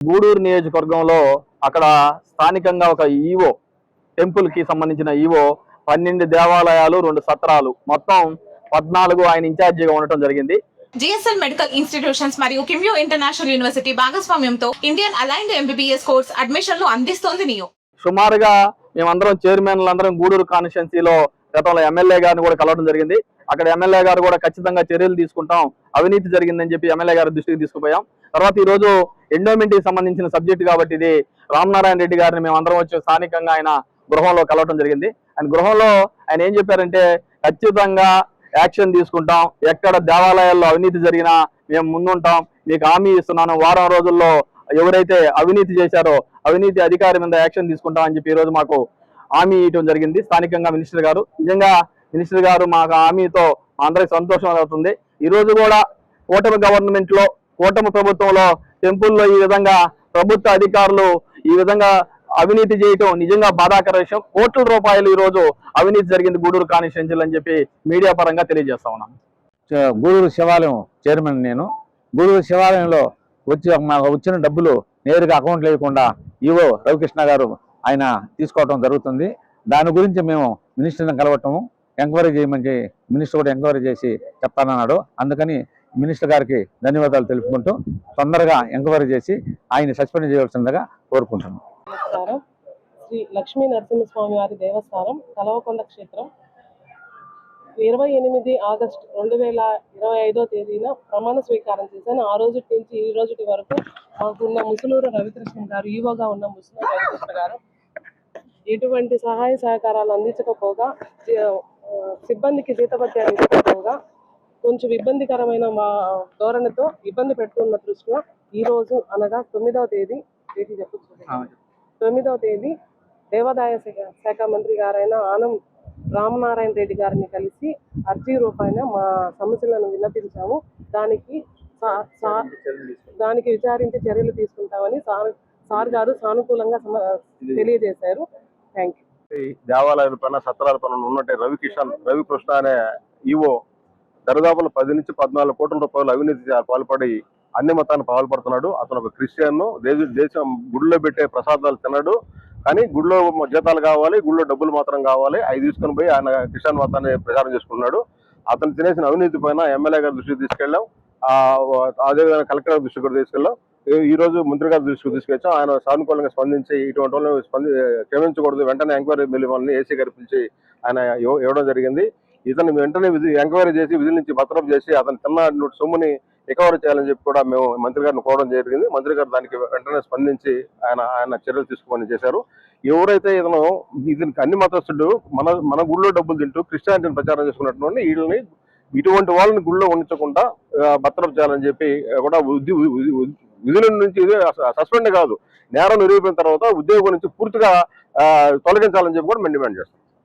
గూడూరు నియోజకవర్గంలో అక్కడ స్థానికంగా ఒక ఈవో టెంపుల్ కి సంబంధించిన ఈవో 12 దేవాలయాలు 2 సత్రాలు మొత్తం 14 ఆయన ఇన్ఛార్జిగా ఉండటం జరిగింది. జిఎస్ఎల్ మెడికల్ ఇన్స్టిట్యూషన్స్ మరియు కిమ్యూ ఇంటర్నేషనల్ యూనివర్సిటీ భాగస్వామ్యంతో ఇండియన్ అలైన్డ్ ఎంబీబీఎస్ కోర్స్ అడ్మిషన్లు అందిస్తోంది నియో. సుమారుగా మేమందరం చైర్మన్లందరం గూడూరు కాన్స్టిట్యున్సీలో గతంలో ఎమ్మెల్యే గారిని కూడా కలవడం జరిగింది. అక్కడ ఎమ్మెల్యే గారు కూడా ఖచ్చితంగా చర్యలు తీసుకుంటాం, అవినీతి జరిగిందని చెప్పి ఎమ్మెల్యే గారి దృష్టికి తీసుకుపోయాం. తర్వాత ఈ రోజు ఎండోమెంట్కి సంబంధించిన సబ్జెక్ట్ కాబట్టి ఇది రామనారాయణ రెడ్డి గారిని మేమందరం వచ్చి స్థానికంగా ఆయన గృహంలో కలవటం జరిగింది. ఆయన గృహంలో ఆయన ఏం చెప్పారంటే ఖచ్చితంగా యాక్షన్ తీసుకుంటాం, ఎక్కడ దేవాలయాల్లో అవినీతి జరిగినా మేము ముందుంటాం, మీకు హామీ ఇస్తున్నాను, వారం రోజుల్లో ఎవరైతే అవినీతి చేశారో అవినీతి అధికారి మీద యాక్షన్ తీసుకుంటాం అని చెప్పి ఈ రోజు మాకు హామీ ఇవ్వడం జరిగింది స్థానికంగా మినిస్టర్ గారు. నిజంగా మినిస్టర్ గారు మాకు హామీతో మా అందరికి సంతోషం అవుతుంది. ఈ రోజు కూడా కూటమి గవర్నమెంట్ లో కూటమి ప్రభుత్వంలో టెంపుల్లో ఈ విధంగా ప్రభుత్వ అధికారులు ఈ విధంగా అవినీతి చేయటం నిజంగా బాధాకర విషయం. కోట్ల రూపాయలు ఈ రోజు అవినీతి జరిగింది గూడూరు కాన్స్టిట్యున్సీలో అని చెప్పి మీడియా పరంగా తెలియజేస్తా ఉన్నాను. గూడూరు శివాలయం చైర్మన్ నేను. గూడూరు శివాలయంలో వచ్చిన డబ్బులు నేరుగా అకౌంట్ లేకుండా ఈవో రవికృష్ణ గారు ఆయన తీసుకోవడం జరుగుతుంది. దాని గురించి మేము మినిస్టర్ని కలవటము, ఎంక్వైరీ చేయమని మినిస్టర్ కూడా ఎంక్వైరీ చేసి చెప్తానన్నాడు. అందుకని మినిస్టర్ గారికి ధన్యవాదాలు తెలుపుకుంటూ తొందరగా ఎంక్వైరీ చేసి ఆయన సస్పెండ్ చేయవలసిందిగా కోరుకుంటున్నాం. నమస్కారం. శ్రీ లక్ష్మీ నరసింహస్వామి వారి దేవస్థానం కలవకొండ క్షేత్రం 28 ఆగస్టు 2025 తేదీన ప్రమాణ స్వీకారం చేశాను. ఆ రోజు నుంచి ఈ రోజు వరకు మాకున్న ముసునూరు రవికృష్ణ గారు, ఈవోగా ఉన్న ముసునూరు రవికృష్ణ గారు ఎటువంటి సహాయ సహకారాలు అందించకపోగా, సిబ్బందికి జీతభత్యాలు ఇవ్వకపోగా కొంచెం ఇబ్బందికరమైన ధోరణితో ఇబ్బంది పెడుతున్న దృష్ట్యా ఈ రోజు అనగా 9వ తేదీ చెప్పచ్చు 9వ తేదీ దేవాదాయ శాఖ మంత్రి గారైన ఆనం రామనారాయణ రెడ్డి గారిని కలిసి అర్జీ రూపాయన మా సమస్యలను విన్నపించాము. దానికి విచారించి చర్యలు తీసుకుంటామని సార్ గారు సానుకూలంగా తెలియజేశారు. Thank you. దేవాలయాల పైన సత్రాల పైన ఉన్నట్టు రవికృష్ణ అనే ఈవో దరిదాపులు 10 నుంచి 14 కోట్ల రూపాయలు అవినీతి పాల్పడి అన్ని మతాన్ని పాల్పడుతున్నాడు. అతను ఒక క్రిస్టియన్, దేశం గుడిలో పెట్టే ప్రసాదాలు తినడు, కానీ గుడిలో జీతాలు కావాలి, గుడిలో డబ్బులు మాత్రం కావాలి, అవి తీసుకుని పోయి ఆయన క్రిస్టియన్ మతాన్ని ప్రచారం చేసుకున్నాడు. అతను తినేసిన అవినీతి పైన ఎమ్మెల్యే గారి దృష్టికి తీసుకెళ్ళాం, అదేవిధంగా కలెక్టర్ గారి దృష్టికి కూడా తీసుకెళ్ళాం. ఈ రోజు మంత్రి గారి దృష్టికి తీసుకొచ్చాం. ఆయన సానుకూలంగా స్పందించి ఇటువంటి వాళ్ళని క్షమించకూడదు, వెంటనే ఎంక్వైరీ వాళ్ళని ఏసీ గారి పిలిచి ఆయన ఇవ్వడం జరిగింది. ఇతను వెంటనే ఎంక్వైరీ చేసి విధుల నుంచి భద్రపు చేసి అతను తిన్న సొమ్ముని రికవరీ చేయాలని చెప్పి కూడా మేము మంత్రి గారిని కోరడం జరిగింది. మంత్రి గారు దానికి వెంటనే స్పందించి ఆయన చర్యలు తీసుకోమని చేశారు. ఎవరైతే ఇతనికి అన్ని మతస్థుడు మన గుళ్ళో డబ్బులు తింటూ క్రిస్టియానిటీని ప్రచారం చేసుకున్నటువంటి వీళ్ళని ఇటువంటి వాళ్ళని గుళ్ళో ఉంచకుండా భద్రపు చేయాలని చెప్పి కూడా విధుల నుంచి సస్పెండ్ కాదు, నేరం నిరూపించిన తర్వాత ఉద్యోగం నుంచి పూర్తిగా తొలగించాలని చెప్పి కూడా మేము డిమాండ్ చేస్తాం.